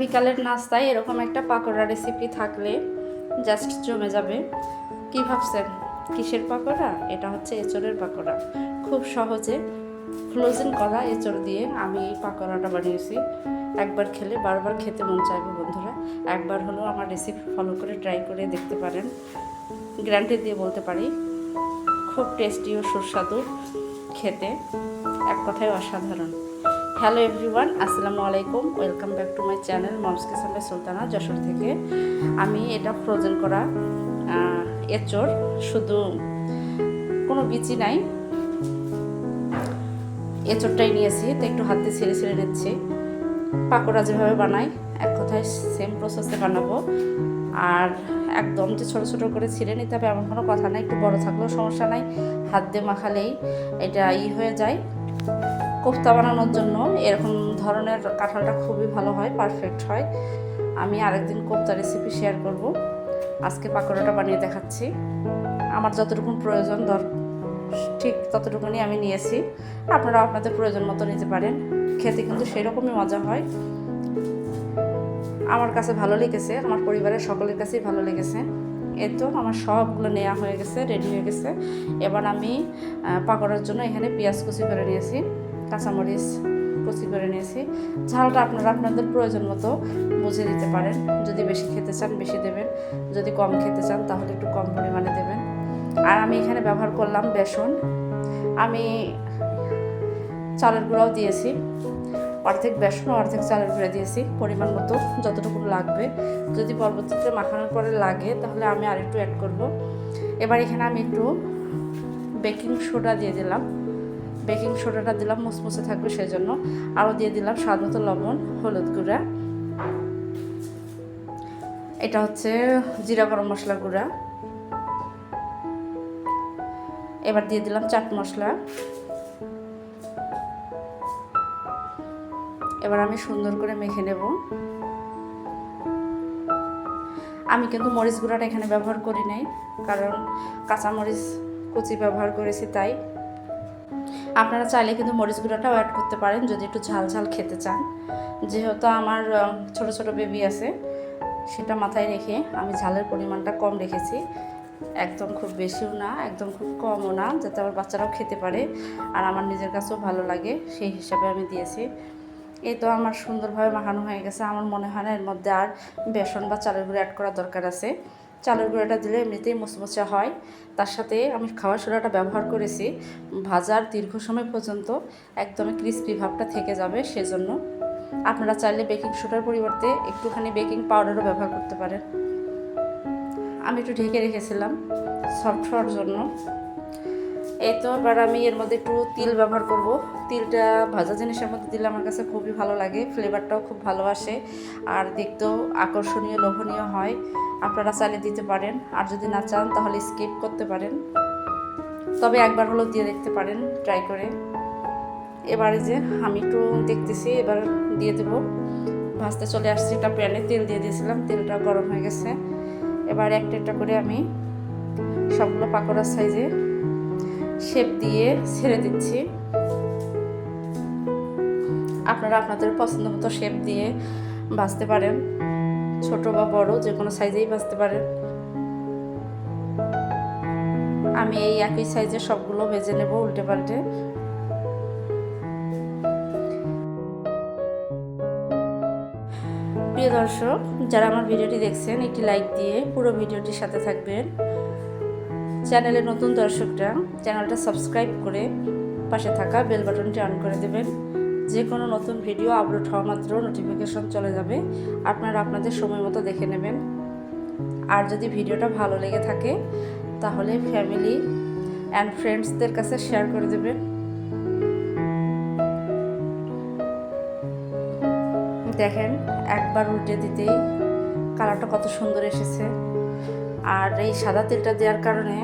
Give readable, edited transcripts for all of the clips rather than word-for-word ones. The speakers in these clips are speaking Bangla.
বিকালের নাস্তায় এরকম একটা পাকোড়া রেসিপি থাকলে জাস্ট জমে যাবে। কি ভাবছেন কিসের পাকোড়া? এটা হচ্ছে এঁচড়ের পাকোড়া। খুব সহজে ফ্রোজেন করা এঁচড় দিয়ে আমি এই পাকোড়াটা বানিয়েছি। একবার খেলে বারবার খেতে মন চাইবে বন্ধুরা। একবার হলেও আমার রেসিপি ফলো করে ট্রাই করে দেখতে পারেন। গ্যারান্টি দিয়ে বলতে পারি খুব টেস্টি ও সুস্বাদু খেতে, এক কথায় অসাধারণ। হ্যালো এভরিওয়ান, আসসালামু আলাইকুম। Welcome back to my channel mom's kitchen by Sultana, Jessore থেকে। আমি এটা ফ্রোজেন করা এঁচড়, শুধু কোনো বিচি নাই, এঁচড়টাই নিয়েছি। তো একটু হাত দিয়ে ছেড়ে ছেড়ে নিচ্ছি। পাকোড়া যেভাবে বানাই এক কথায় সেম প্রসেসে বানাবো। আর একদম যে ছোটো ছোটো করে ছিঁড়ে নিতে হবে এমন কোনো কথা নাই, একটু বড় থাকলেও সমস্যা নাই। হাত দিয়ে মাখালেই এটা হয়ে যায়। কোফতা বানানোর জন্য এরকম ধরনের কাঁঠালটা খুবই ভালো হয়, পারফেক্ট হয়। আমি আরেকদিন কোফতা রেসিপি শেয়ার করব। আজকে পাকোড়াটা বানিয়ে দেখাচ্ছি। আমার যতটুকু প্রয়োজন ঠিক ততটুকুনি আমি নিয়েছি। আপনারা আপনাদের প্রয়োজন মতো নিতে পারেন। খেতে কিন্তু সেরকমই মজা হয়। আমার কাছে ভালো লেগেছে, আমার পরিবারের সকলের কাছেই ভালো লেগেছে। এই তো আমার সবগুলো নেওয়া হয়ে গেছে, রেডি হয়ে গেছে। এবার আমি পাকোড়ার জন্য এখানে পেঁয়াজ কুচি করে নিয়েছি, কাঁচামরিচ কুচি করে নিয়েছি। ঝালটা আপনারা আপনাদের প্রয়োজন মতো বুঝে দিতে পারেন। যদি বেশি খেতে চান বেশি দেবেন, যদি কম খেতে চান তাহলে একটু কম পরিমাণে দেবেন। আর আমি এখানে ব্যবহার করলাম বেসন। আমি চালের গুঁড়াও দিয়েছি, অর্ধেক বেসন অর্ধেক চালের গুঁড়া দিয়েছি পরিমাণ মতো, যতটুকু লাগবে। যদি পরবর্তীতে মাখানোর পরে লাগে তাহলে আমি আরেকটু অ্যাড করব। এবার এখানে আমি একটু বেকিং সোডা দিয়ে দিলাম। বেকিং সোডাটা দিলাম মুসমুসে থাকবে সেজন্য। আরও দিয়ে দিলাম স্বাদ মতো লবণ, হলুদ গুঁড়া, এটা হচ্ছে জিরা গরম মশলা গুঁড়া। এবার দিয়ে দিলাম চাট মশলা। এবার আমি সুন্দর করে মেখে নেব। আমি কিন্তু মরিচ গুঁড়াটা এখানে ব্যবহার করি নাই, কারণ কাঁচামরিচ কুচি ব্যবহার করেছি তাই। আপনারা চাইলে কিন্তু মরিচ গুঁড়াটাও অ্যাড করতে পারেন যদি একটু ঝাল ঝাল খেতে চান। যেহেতু আমার ছোট ছোট বেবি আছে, সেটা মাথায় রেখে আমি ঝালের পরিমাণটা কম রেখেছি। একদম খুব বেশিও না, একদম খুব কমও না, যাতে আমার বাচ্চারাও খেতে পারে আর আমার নিজের কাছেও ভালো লাগে, সেই হিসাবে আমি দিয়েছি। এই তো আমার সুন্দরভাবে মাখানো হয়ে গেছে। আমার মনে হয় না এর মধ্যে আর বেসন বা চালের গুঁড়ো অ্যাড করার দরকার আছে। চালের গুঁড়োটা দিলে এমনিতেই মুচমুচে হয়। তার সাথে আমি খাওয়ার সোডাটা ব্যবহার করেছি, ভাজার দীর্ঘ সময় পর্যন্ত একদমই ক্রিস্পি ভাবটা থেকে যাবে, সেজন্য। আপনারা চাইলে বেকিং সোডার পরিবর্তে একটুখানি বেকিং পাউডারও ব্যবহার করতে পারেন। আমি একটু ঢেকে রেখেছিলাম সফট হওয়ার জন্য। এই তো এবার আমি এর মধ্যে একটু তিল ব্যবহার করব। তিলটা ভাজা জিনিসের মধ্যে দিলে আমার কাছে খুবই ভালো লাগে, ফ্লেভারটাও খুব ভালো আসে আর দেখতেও আকর্ষণীয় লোভনীয় হয়। আপনারা চাইলে দিতে পারেন, আর যদি না চান তাহলে স্কিপ করতে পারেন, তবে একবার হলেও দিয়ে দেখতে পারেন ট্রাই করে। এবারে যে আমি একটু দেখতেছি, এবার দিয়ে দেব। ভাজতে চলে আসছি, একটা প্যানে তেল দিয়ে দিয়েছিলাম, তেলটা গরম হয়ে গেছে। এবার একটা একটা করে আমি সবগুলো পাকোড়ার সাইজে শেপ দিয়ে ছেড়ে দিচ্ছি। আপনারা আপনাদের পছন্দ মতো শেপ দিয়ে ভাজতে পারেন, ছোট বা বড় যে কোনো সাইজেই ভাজতে পারেন। আমি এই একই সাইজে সবগুলো ভেজে নেব উল্টে পাল্টে। প্রিয় দর্শক, যারা আমার ভিডিওটি দেখছেন একটি লাইক দিয়ে পুরো ভিডিওটির সাথে থাকবেন। চ্যানেলে নতুন দর্শকরা চ্যানেলটা সাবস্ক্রাইব করে পাশে থাকা বেল বাটনটি অন করে দেবেন। যে কোনো নতুন ভিডিও আপলোড হওয়া মাত্র নোটিফিকেশন চলে যাবে, আপনারা আপনাদের সময় মতো দেখে নেবেন। আর যদি ভিডিওটা ভালো লেগে থাকে তাহলে ফ্যামিলি অ্যান্ড ফ্রেন্ডসদের কাছে শেয়ার করে দেবেন। দেখেন একবার উল্টে দিতেই কালারটা কত সুন্দর এসেছে। আর এই সাদা তেলটা দেওয়ার কারণে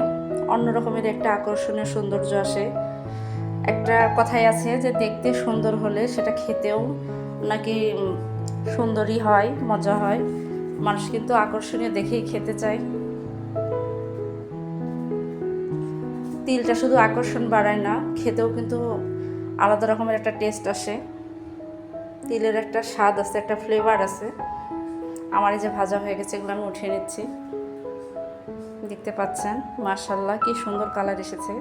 অন্য রকমের একটা আকর্ষণীয় সৌন্দর্য আসে। একটা কথাই আছে যে দেখতে সুন্দর হলে সেটা খেতেও নাকি সুন্দরই হয়, মজা হয়। মানুষ কিন্তু আকর্ষণীয় দেখেই খেতে চায়। তিলটা শুধু আকর্ষণ বাড়ায় না, খেতেও কিন্তু আলাদা রকমের একটা টেস্ট আসে। তিলের একটা স্বাদ আছে, একটা ফ্লেভার আছে। আমার এই যে ভাজা হয়ে গেছে, এগুলো আমি উঠিয়ে নিচ্ছি। দেখতে পাচ্ছেন মাশাআল্লাহ কি সুন্দর কালার এসেছে।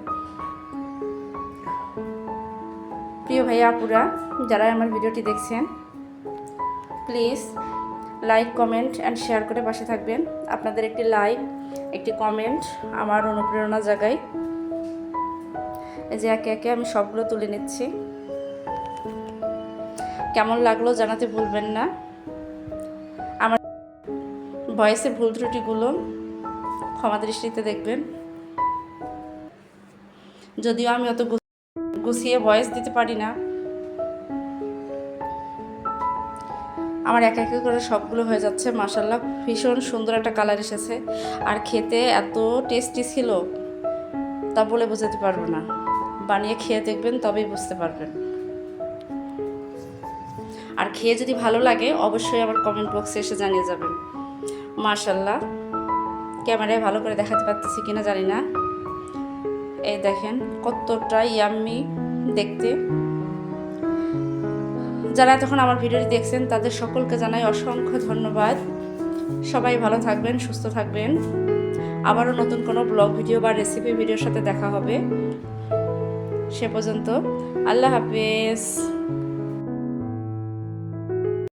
প্রিয় ভাইয়া আপুরা, যারা আমার ভিডিওটি দেখছেন, please like, comment and share করে পাশে থাকবেন। আপনাদের একটি লাইক, একটি কমেন্ট আমার অনুপ্রেরণা জাগায়। এই যে একে একে আমি সবগুলো তুলে নিচ্ছি। কেমন লাগলো জানাতে ভুলবেন না। আমার ভয়েসের ভুল ত্রুটিগুলো ক্ষমা দৃষ্টিতে দেখবেন। যদিও আমি অত গুছিয়ে ভয়েস দিতে পারি না। আমার এক এক করে সবগুলো হয়ে যাচ্ছে। মাশাআল্লাহ ভীষণ সুন্দর একটা কালার এসেছে, আর খেতে এত টেস্টি ছিল তা বলে বোঝাতে পারবো না। বানিয়ে খেয়ে দেখবেন, তবেই বুঝতে পারবেন। আর খেয়ে যদি ভালো লাগে অবশ্যই আমার কমেন্ট বক্সে এসে জানিয়ে যাবেন। মাশাআল্লাহ, ক্যামেরায় ভালো করে দেখাতে পারতেছি কিনা জানি না। এই দেখেন কতটা ইয়াম্মি দেখতে। যারা এতক্ষণ আমার ভিডিওটি দেখছেন তাদের সকলকে জানাই অসংখ্য ধন্যবাদ। সবাই ভালো থাকবেন, সুস্থ থাকবেন। আবারও নতুন কোনো ব্লগ ভিডিও বা রেসিপি ভিডিওর সাথে দেখা হবে। সে পর্যন্ত আল্লাহ হাফেজ।